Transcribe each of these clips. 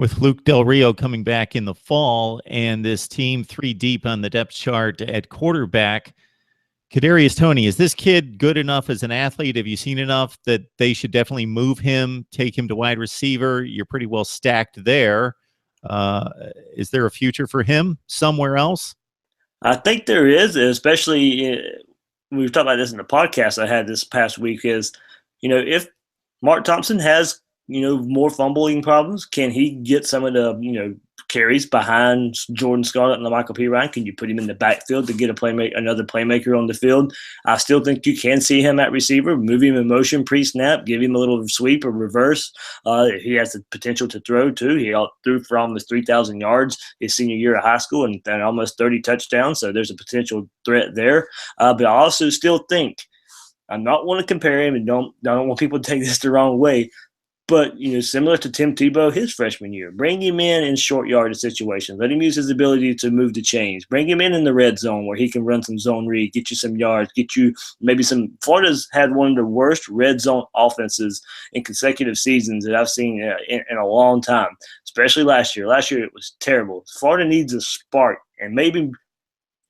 with Luke Del Rio coming back in the fall and this team 3 deep on the depth chart at quarterback. Kadarius Toney, is this kid good enough as an athlete? Have you seen enough that they should definitely move him, take him to wide receiver? You're pretty well stacked there. Is there a future for him somewhere else? I think there is, especially we've talked about this in the podcast I had this past week. Is if Mark Thompson has more fumbling problems, can he get some of the carries behind Jordan Scarlett and Michael P. Ryan? Can you put him in the backfield to get another playmaker on the field? I still think you can see him at receiver, move him in motion pre-snap, give him a little sweep or reverse. He has the potential to throw too. He threw for almost 3,000 yards his senior year of high school and almost 30 touchdowns. So there's a potential threat there. But I also still think I'm not want to compare him, and I don't want people to take this the wrong way. But, similar to Tim Tebow, his freshman year, bring him in short yardage situations. Let him use his ability to move the chains. Bring him in the red zone where he can run some zone read, get you some yards, get you maybe some – Florida's had one of the worst red zone offenses in consecutive seasons that I've seen in a long time, especially last year. Last year it was terrible. Florida needs a spark, and maybe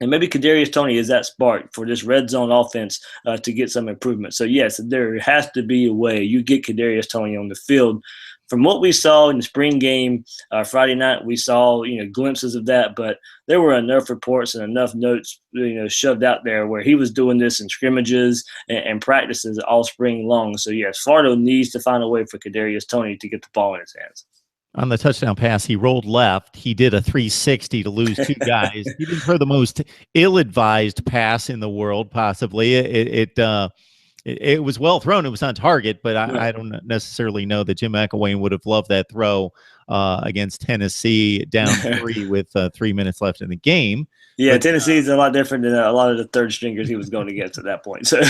Kadarius Toney is that spark for this red zone offense to get some improvement. So, yes, there has to be a way you get Kadarius Toney on the field. From what we saw in the spring game Friday night, we saw glimpses of that, but there were enough reports and enough notes shoved out there where he was doing this in scrimmages and practices all spring long. So, yes, Florida needs to find a way for Kadarius Toney to get the ball in his hands. On the touchdown pass, he rolled left. He did a 360 to lose 2 guys. He didn't throw the most ill-advised pass in the world, possibly. It was well thrown. It was on target, but I don't necessarily know that Jim McElwain would have loved that throw against Tennessee down 3 with 3 minutes left in the game. Yeah, but Tennessee's a lot different than a lot of the third stringers he was going against at that point. So,